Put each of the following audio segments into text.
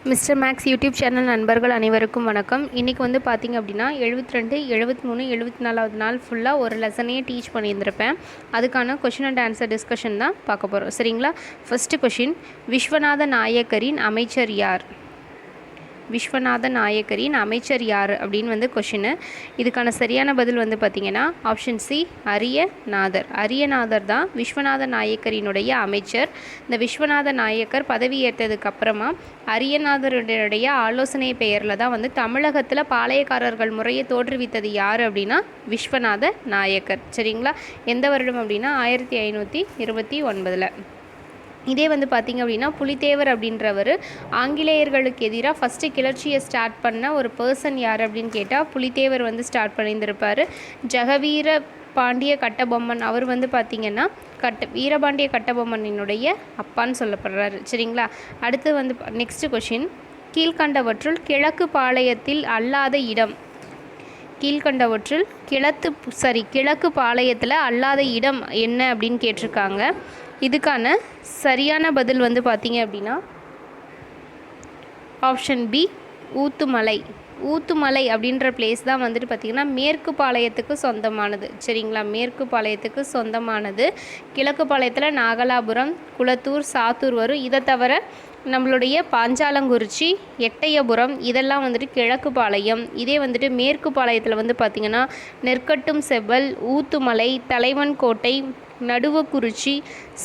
Mister maths YouTube channel நண்பர்கள் அனைவருக்கும் வணக்கம். இன்றைக்கி வந்து பார்த்திங்க அப்படின்னா 72, 73, 74வது நாள் ஃபுல்லாக ஒரு லெசனையே டீச் பண்ணியிருந்திருப்பேன். அதுக்கான கொஷின் அண்ட் ஆன்சர் டிஸ்கஷன் தான் பார்க்க போகிறோம். சரிங்களா? ஃபஸ்ட்டு கொஷின், விஸ்வநாத நாயக்கரின் அமைச்சர் யார்? விஸ்வநாத நாயக்கரின் அமைச்சர் யார் அப்படின்னு வந்து கொஷினு. இதுக்கான சரியான பதில் வந்து பார்த்திங்கன்னா ஆப்ஷன் சி, அரியநாதர். அரியநாதர் தான் விஸ்வநாத நாயக்கரினுடைய அமைச்சர். இந்த விஸ்வநாத நாயக்கர் பதவியேற்றதுக்கு அப்புறமா அரியநாதருடைய ஆலோசனை பெயரில் தான் வந்து தமிழகத்தில் பாளையக்காரர்கள் முறையை தோற்றுவித்தது யார் அப்படின்னா விஸ்வநாத நாயக்கர். சரிங்களா? எந்த வருடம் அப்படின்னா 1529. இதே வந்து பார்த்திங்க அப்படின்னா புலித்தேவர் அப்படின்றவர் ஆங்கிலேயர்களுக்கு எதிராக ஃபஸ்ட்டு கிளர்ச்சியை ஸ்டார்ட் பண்ண ஒரு பர்சன் யார் அப்படின்னு கேட்டால் புலித்தேவர் வந்து ஸ்டார்ட் பண்ணியிருந்திருப்பார். ஜெகவீர பாண்டிய கட்டபொம்மன் அவர் வந்து பார்த்திங்கன்னா வீரபாண்டிய கட்டபொம்மனினுடைய அப்பான்னு சொல்லப்படுறாரு. சரிங்களா? அடுத்து வந்து நெக்ஸ்ட்டு கொஷின், கீழ்கண்டவற்றுள் கிழக்கு பாளையத்தில் அல்லாத இடம். கீழ்கண்டவற்றுள் கிழக்கு பாளையத்தில் அல்லாத இடம் என்ன அப்படின்னு கேட்டிருக்காங்க. இதுக்கான சரியான பதில் வந்து பார்த்திங்க அப்படின்னா ஆப்ஷன் பி, ஊத்துமலை. ஊத்துமலை அப்படின்ற பிளேஸ் தான் வந்துட்டு பார்த்திங்கன்னா மேற்கு பாளையத்துக்கு சொந்தமானது. சரிங்களா? மேற்கு பாளையத்துக்கு சொந்தமானது. கிழக்கு பாளையத்தில் நாகலாபுரம், குளத்தூர், சாத்தூர் வரும். இதை தவிர நம்மளுடைய பாஞ்சாலங்குறிச்சி, எட்டயபுரம் இதெல்லாம் வந்துட்டு கிழக்கு பாளையம். இதே வந்துட்டு மேற்கு பாளையத்தில் வந்து பார்த்திங்கன்னா நெற்கட்டும் செவ்வல், ஊத்துமலை, தலைவன்கோட்டை, நடுவக்குறிச்சி,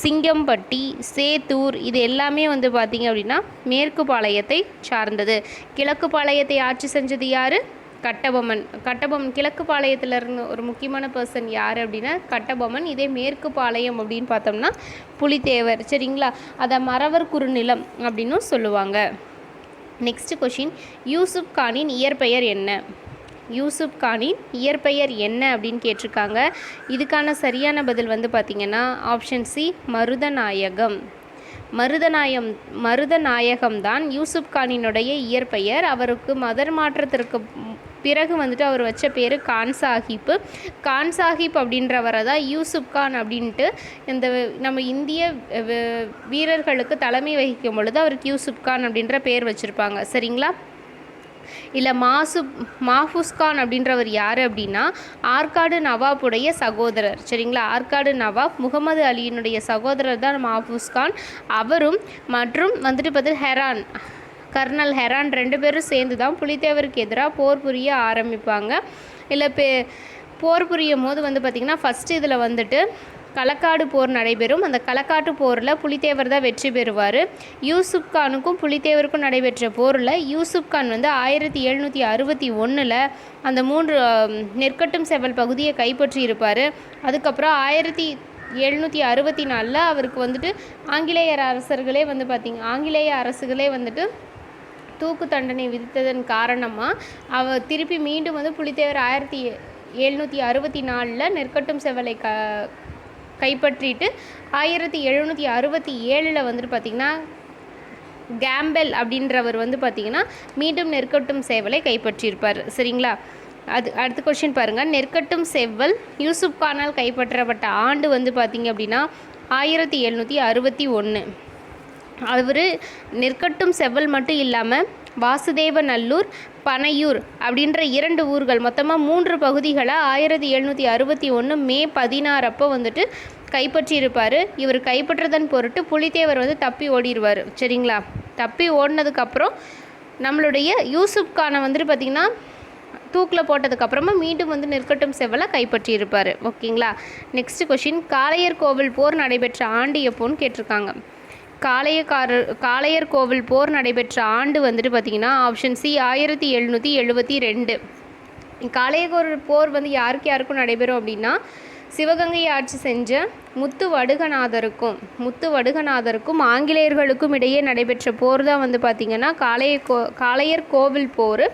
சிங்கம்பட்டி, சேத்தூர் இது எல்லாமே வந்து பார்த்திங்க அப்படின்னா மேற்கு பாளையத்தை சார்ந்தது. கிழக்கு பாளையத்தை ஆட்சி செஞ்சது யார்? கட்டபொம்மன். கிழக்கு பாளையத்தில் இருந்த ஒரு முக்கியமான பர்சன் யார் அப்படின்னா கட்டபொம்மன். இதே மேற்கு பாளையம் அப்படின்னு பார்த்தோம்னா புலித்தேவர். சரிங்களா? அதை மறவர் குறுநிலம் அப்படின்னும் சொல்லுவாங்க. நெக்ஸ்ட் கொஷின், யூசுப் கானின் இயற்பெயர் என்ன? யூசுப் கானின் இயற்பெயர் என்ன அப்படின்னு கேட்டிருக்காங்க. இதுக்கான சரியான பதில் வந்து பார்த்திங்கன்னா ஆப்ஷன் சி, மருதநாயகம். மருதநாயகம் தான் யூசுப் கானினுடைய இயற்பெயர். அவருக்கு மதர் மாற்றத்திற்கு பிறகு வந்துட்டு அவர் வச்ச பேர் கான் சாஹிப். கான் சாஹிப் அப்படின்றவரை தான் யூசுப் கான் அப்படின்ட்டு இந்த நம்ம இந்திய வீரர்களுக்கு தலைமை வகிக்கும் பொழுது அவருக்கு யூசுப் கான் அப்படின்ற பேர் வச்சுருப்பாங்க. சரிங்களா? இல்லை மாஃபூஸ் கான் அப்படின்றவர் யார் அப்படின்னா ஆற்காடு நவாப்புடைய சகோதரர். சரிங்களா? ஆற்காடு நவாப் முகமது அலியினுடைய சகோதரர் தான் மாஃபூஸ் கான். அவரும் மற்றும் வந்துட்டு பார்த்து கர்னல் ஹெரான் 2 பேரும் சேர்ந்து தான் புலித்தேவருக்கு எதிராக போர் புரிய ஆரம்பிப்பாங்க. இல்லை போர் புரியும் போது வந்து பார்த்திங்கன்னா ஃபஸ்ட்டு இதில் வந்துட்டு களக்காடு போர் நடைபெறும். அந்த களக்காட்டு போரில் புலித்தேவர் தான் வெற்றி பெறுவார். யூசுப் கானுக்கும் புலித்தேவருக்கும் நடைபெற்ற போரில் யூசுப் கான் வந்து 1761 அந்த 3 நெற்கட்டும் செவ்வல் பகுதியை கைப்பற்றி இருப்பார். அதுக்கப்புறம் 1764 அவருக்கு வந்துட்டு ஆங்கிலேய அரசுகளே வந்துட்டு தூக்கு தண்டனை விதித்ததன் காரணமாக அவர் திருப்பி மீண்டும் வந்து புலித்தேவர் 1764 நெற்கட்டும் செவ்வலை கைப்பற்றிட்டு 1767 வந்துட்டு பார்த்திங்கன்னா கேம்பெல் அப்படின்றவர் வந்து பார்த்திங்கன்னா மீண்டும் நெற்கட்டும் செவ்வலை கைப்பற்றியிருப்பார். சரிங்களா? அடுத்த கொஸ்டின் பாருங்கள். நெற்கட்டும் செவ்வல் யூசுப் கானால் கைப்பற்றப்பட்ட ஆண்டு வந்து பார்த்திங்க அப்படின்னா 1761. அவர் நெற்கட்டும் செவ்வல் மட்டும் இல்லாமல் வாசுதேவநல்லூர், பனையூர் அப்படின்ற 2 ஊர்கள் மொத்தமாக 3 பகுதிகளை 1761 மே 16 அப்போ வந்துட்டு கைப்பற்றியிருப்பார். இவர் கைப்பற்றதன் பொருட்டு புலித்தேவர் வந்து தப்பி ஓடிடுவார். சரிங்களா? தப்பி ஓடினதுக்கப்புறம் நம்மளுடைய யூசுப் கானை வந்துட்டு பார்த்திங்கன்னா தூக்கில் போட்டதுக்கப்புறமா மீண்டும் வந்து நெற்கட்டும் செவ்வலை கைப்பற்றியிருப்பார். ஓகேங்களா? நெக்ஸ்ட் கொஷின், காளையர் கோவில் போர் நடைபெற்ற ஆண்டு எப்போன்னு கேட்டிருக்காங்க. காளையர் கோவில் போர் நடைபெற்ற ஆண்டு வந்துட்டு பார்த்திங்கன்னா ஆப்ஷன் சி, 1772. காளையர் போர் வந்து யாருக்கும் நடைபெறும் அப்படின்னா சிவகங்கையை ஆட்சி செஞ்ச முத்துவடுகநாதருக்கும் ஆங்கிலேயர்களுக்கும் இடையே நடைபெற்ற போர் தான் வந்து பார்த்திங்கன்னா காளையர் கோவில் போர்.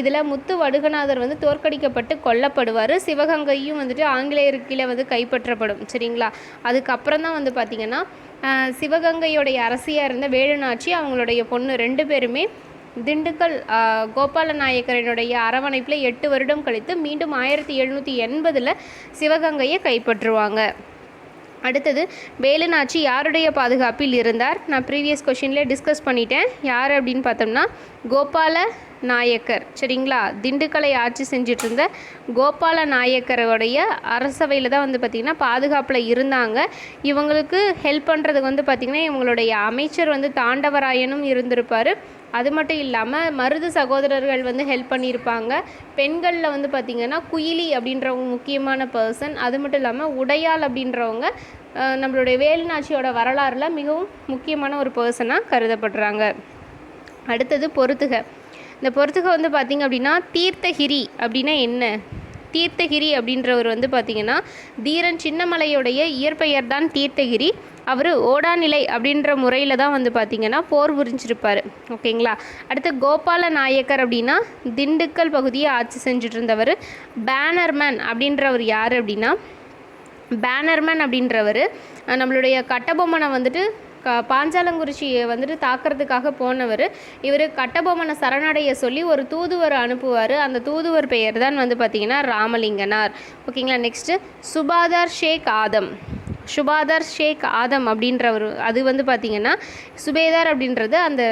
இதில் முத்துவடுகநாதர் வந்து தோற்கடிக்கப்பட்டு கொல்லப்படுவார். சிவகங்கையும் வந்துட்டு ஆங்கிலேயருக்கு கீழே வந்து கைப்பற்றப்படும். சரிங்களா? அதுக்கப்புறம் தான் வந்து பார்த்திங்கன்னா சிவகங்கையோடைய அரசியாக இருந்த வேலுநாச்சி அவங்களுடைய பொண்ணு 2 பேருமே திண்டுக்கல் கோபால நாயக்கரனுடைய அரவணைப்பில் 8 வருடம் கழித்து மீண்டும் 1780 சிவகங்கையை கைப்பற்றுவாங்க. அடுத்தது வேலுநாச்சி யாருடைய பாதுகாப்பில் இருந்தார்? நான் ப்ரீவியஸ் கொஷின்லேயே டிஸ்கஸ் பண்ணிட்டேன். யார் அப்படின்னு பார்த்தோம்னா கோபால நாயக்கர். சரிங்களா, திண்டுக்கலை ஆட்சி செஞ்சுட்டு இருந்த கோபால நாயக்கருடைய அரசவையில் தான் வந்து பார்த்திங்கன்னா பாதுகாப்பில் இருந்தாங்க. இவங்களுக்கு ஹெல்ப் பண்ணுறதுக்கு வந்து பார்த்திங்கன்னா இவங்களுடைய அமைச்சர் வந்து தாண்டவராயனும் இருந்திருப்பார். அது மட்டும் இல்லாமல் மருது சகோதரர்கள் வந்து ஹெல்ப் பண்ணியிருப்பாங்க. பெண்களில் வந்து பார்த்திங்கன்னா குயிலி அப்படின்றவங்க முக்கியமான பர்சன். அது மட்டும் இல்லாமல் உடையாள் அப்படின்றவங்க நம்மளுடைய வேலுநாச்சியோட வரலாறில் மிகவும் முக்கியமான ஒரு பர்சனாக கருதப்படுறாங்க. அடுத்தது பொறுத்துக. இந்த பொறுத்துக வந்து பார்த்திங்க அப்படின்னா தீர்த்தகிரி அப்படின்னா என்ன? தீர்த்தகிரி அப்படின்றவர் வந்து பார்த்திங்கன்னா தீரன் சின்னமலையுடைய இயற்பெயர் தான் தீர்த்தகிரி. அவர் ஓடாநிலை அப்படின்ற முறையில் தான் வந்து பார்த்திங்கன்னா போர் புரிஞ்சிருப்பார். ஓகேங்களா. அடுத்து கோபால நாயக்கர் அப்படின்னா திண்டுக்கல் பகுதியை ஆட்சி செஞ்சுட்டு இருந்தவர். பேனர்மேன் அப்படின்றவர் யார் அப்படின்னா பேனர்மேன் அப்படின்றவர் நம்மளுடைய கட்டபொம்மனை வந்துட்டு பாஞ்சாலங்குறிச்சியை வந்துட்டு தாக்கிறதுக்காக போனவர். இவர் கட்டபொம்மனை சரணடைய சொல்லி ஒரு தூதுவர் அனுப்புவார். அந்த தூதுவர் பெயர் தான் வந்து பார்த்திங்கன்னா ராமலிங்கனார். ஓகேங்களா. நெக்ஸ்ட்டு சுபாதார் ஷேக் ஆதம் அப்படின்றவர். அது வந்து பார்த்திங்கன்னா சுபேதார் அப்படின்றது அந்த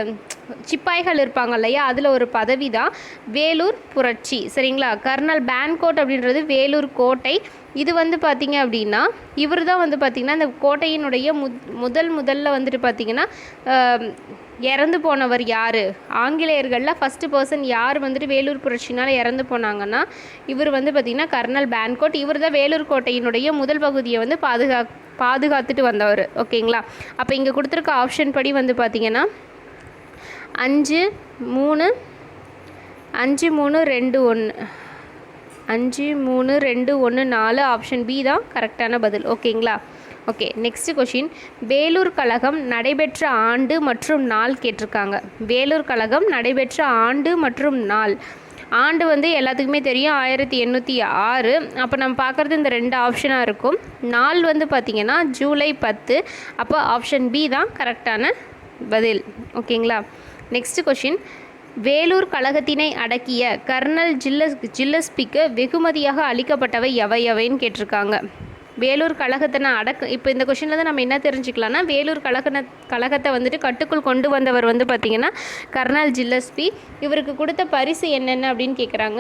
சிப்பாய்கள் இருப்பாங்க இல்லையா, அதில் ஒரு பதவி தான். வேலூர் புரட்சி. சரிங்களா. கர்னல் பேன்கோட் அப்படின்றது வேலூர் கோட்டை. இது வந்து பார்த்திங்க அப்படின்னா இவர் தான் வந்து பார்த்திங்கன்னா இந்த கோட்டையினுடைய முதல்ல வந்துட்டு பார்த்திங்கன்னா இறந்து போனவர் யார்? ஆங்கிலேயர்களில் ஃபஸ்ட்டு பர்சன் யார் வந்துட்டு வேலூர் புரட்சினால் இறந்து போனாங்கன்னா இவர் வந்து பார்த்திங்கன்னா கர்னல் பேன்கோட். இவர் தான் வேலூர் கோட்டையினுடைய முதல் பகுதியை வந்து பாதுகாத்துட்டு வந்தவர். ஓகேங்களா. அப்போ இங்கே கொடுத்துருக்க ஆப்ஷன் படி வந்து பார்த்திங்கன்னா 5-3-2-1 ஆப்ஷன் பி தான் கரெக்டான பதில். ஓகேங்களா. Okay, next question. வேலூர் கழகம் நடைபெற்ற ஆண்டு மற்றும் நாள் கேட்டிருக்காங்க. வேலூர் கழகம் நடைபெற்ற ஆண்டு மற்றும் நாள். ஆண்டு வந்து எல்லாத்துக்குமே தெரியும் 1806. அப்போ நம்ம பார்க்குறது இந்த 2 ஆப்ஷனாக இருக்கும். நாள் வந்து பார்த்திங்கன்னா ஜூலை 10. அப்போ ஆப்ஷன் பி தான் கரெக்டான பதில். ஓகேங்களா. Next question. வேலூர் கழகத்தினை அடக்கிய கர்னல் ஜில்லஸ்பிக்கு வெகுமதியாக அளிக்கப்பட்டவை எவைன்னு கேட்டிருக்காங்க. வேலூர் கழகத்தினை இப்போ இந்த கொஷினில் தான் நம்ம என்ன தெரிஞ்சுக்கலாம்னா வேலூர் கழகத்தை வந்துட்டு கட்டுக்குள் கொண்டு வந்தவர் வந்து பார்த்திங்கன்னா கர்னல் ஜில்லஸ்பி. இவருக்கு கொடுத்த பரிசு என்னென்ன அப்படின்னு கேட்குறாங்க.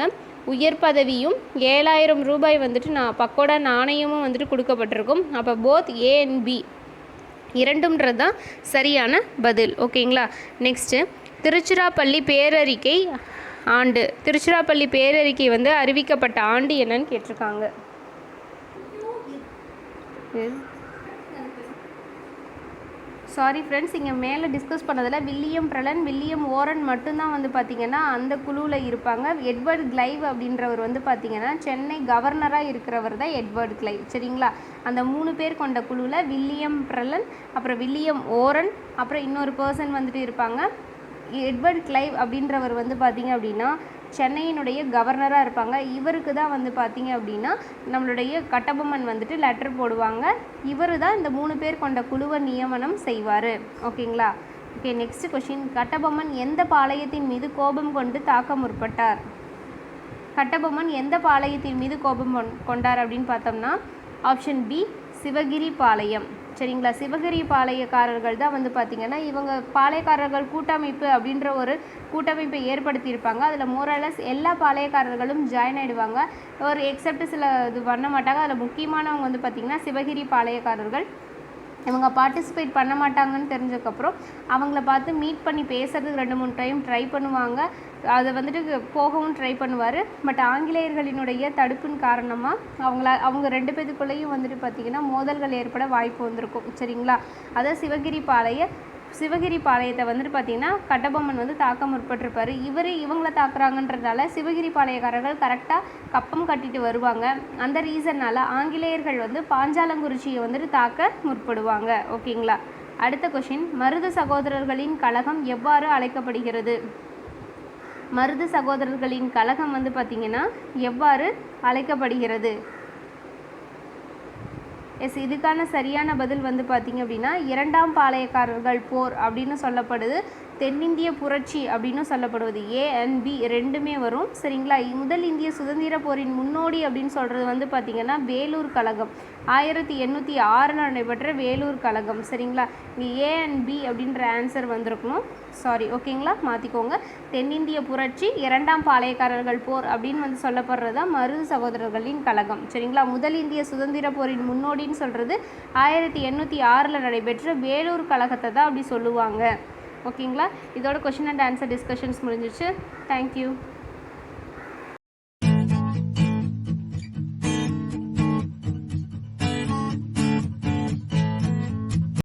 உயர் பதவியும் 7000 ரூபாய் வந்துட்டு பக்கோடா நாணயமும் வந்துட்டு கொடுக்கப்பட்டிருக்கும். அப்போ போத் ஏ அண்ட் பி இரண்டும்ன்றது தான் சரியான பதில். ஓகேங்களா. நெக்ஸ்ட்டு திருச்சிராப்பள்ளி பேரறிக்கை ஆண்டு. திருச்சிராப்பள்ளி பேரறிக்கை வந்து அறிவிக்கப்பட்ட ஆண்டு என்னன்னு கேட்டிருக்காங்க. சாரி ஃப்ரெண்ட்ஸ், இங்கே மேலே டிஸ்கஸ் பண்ணதில் வில்லியம் பிரலன், வில்லியம் ஓரன் மட்டும்தான் வந்து பார்த்திங்கன்னா அந்த குழுவில் இருப்பாங்க. எட்வர்ட் கிளைவ் அப்படின்றவர் வந்து பார்த்திங்கன்னா சென்னை கவர்னராக இருக்கிறவர் தான் எட்வர்ட் கிளைவ். சரிங்களா. அந்த 3 பேர் கொண்ட குழுவில் வில்லியம் பிரலன், அப்புறம் வில்லியம் ஓரன், அப்புறம் இன்னொரு பர்சன் வந்துட்டு இருப்பாங்க. எட்வர்ட் கிளைவ் அப்படின்றவர் வந்து பார்த்திங்க அப்படின்னா சென்னையினுடைய கவர்னராக இருப்பாங்க. இவருக்கு தான் வந்து பார்த்திங்க அப்படின்னா நம்மளுடைய கட்டபொம்மன் வந்துட்டு லெட்டர் போடுவாங்க. இவர் தான் இந்த 3 பேர் கொண்ட குழுவை நியமனம் செய்வார். ஓகேங்களா. Okay, next question. கட்டபொம்மன் எந்த பாளையத்தின் மீது கோபம் கொண்டு தாக்க முற்பட்டார்? கட்டபொம்மன் எந்த பாளையத்தின் மீது கோபம் கொண்டார் அப்படின்னு பார்த்தோம்னா ஆப்ஷன் பி சிவகிரி பாளையம். சரிங்களா. சிவகிரி பாளையக்காரர்கள் தான் வந்து பார்த்திங்கன்னா இவங்க பாளையக்காரர்கள் கூட்டமைப்பு அப்படின்ற ஒரு கூட்டமைப்பை ஏற்படுத்தியிருப்பாங்க. அதில் மோரலஸ் எல்லா பாளையக்காரர்களும் ஜாயின் ஆகிடுவாங்க. ஒரு எக்ஸப்ட் சில இது பண்ண மாட்டாங்க. அதில் முக்கியமானவங்க வந்து பார்த்திங்கன்னா சிவகிரி பாளையக்காரர்கள். இவங்க பார்ட்டிசிபேட் பண்ண மாட்டாங்கன்னு தெரிஞ்சதுக்கப்புறம் அவங்கள பார்த்து மீட் பண்ணி பேசுறதுக்கு 2-3 டைம் ட்ரை பண்ணுவாங்க. அதை வந்துட்டு போகவும் ட்ரை பண்ணுவார். பட் ஆங்கிலேயர்களினுடைய தடுப்பின் காரணமாக அவங்க 2 பேத்துக்குள்ளேயும் வந்துட்டு பார்த்திங்கன்னா மோதல்கள் ஏற்பட வாய்ப்பு வந்திருக்கும். சரிங்களா. அதை சிவகிரி பாளையத்தை வந்துட்டு பார்த்திங்கன்னா கட்டபொம்மன் வந்து தாக்க முற்பட்டிருப்பார். இவங்கள தாக்குறாங்கன்றதால சிவகிரி பாளையக்காரர்கள் கரெக்டாக கப்பம் கட்டிட்டு வருவாங்க. அந்த ரீசன்னால் ஆங்கிலேயர்கள் வந்து பாஞ்சாலங்குறிச்சியை வந்துட்டு தாக்க முற்படுவாங்க. ஓகேங்களா. அடுத்த கொஷின். மருது சகோதரர்களின் கழகம் எவ்வாறு அழைக்கப்படுகிறது? மருது சகோதரர்களின் கழகம் வந்து பார்த்திங்கன்னா எவ்வாறு அழைக்கப்படுகிறது? இதுக்கான சரியான பதில் வந்து பார்த்திங்க அப்படின்னா 2ஆம் பாளையக்காரர்கள் போர் அப்படின்னு சொல்லப்படுது. தென்னிந்திய புரட்சி அப்படின்னு சொல்லப்படுவது A and B ரெண்டுமே வரும். சரிங்களா? முதல் இந்திய சுதந்திர போரின் முன்னோடி அப்படின்னு சொல்கிறது வந்து பார்த்திங்கன்னா வேலூர் கழகம். 1806 நடைபெற்ற வேலூர் கழகம். சரிங்களா? இங்கே A and B அப்படின்ற ஆன்சர் வந்திருக்கணும். சாரி, ஓகேங்களா? மாற்றிக்கோங்க. தென்னிந்திய புரட்சி, இரண்டாம் பாளையக்காரர்கள் போர் அப்படின்னு வந்து சொல்லப்படுறது தான் மருது சகோதரர்களின் கழகம். சரிங்களா? முதல் இந்திய சுதந்திர போரின் முன்னோடின்னு சொல்கிறது 1806 நடைபெற்ற வேலூர் கழகத்தை தான் அப்படி சொல்லுவாங்க. ஓகேங்களா? இதோட கொஷின் அண்ட் ஆன்சர் டிஸ்கஷன்ஸ் முடிஞ்சிச்சு. தேங்க்யூ.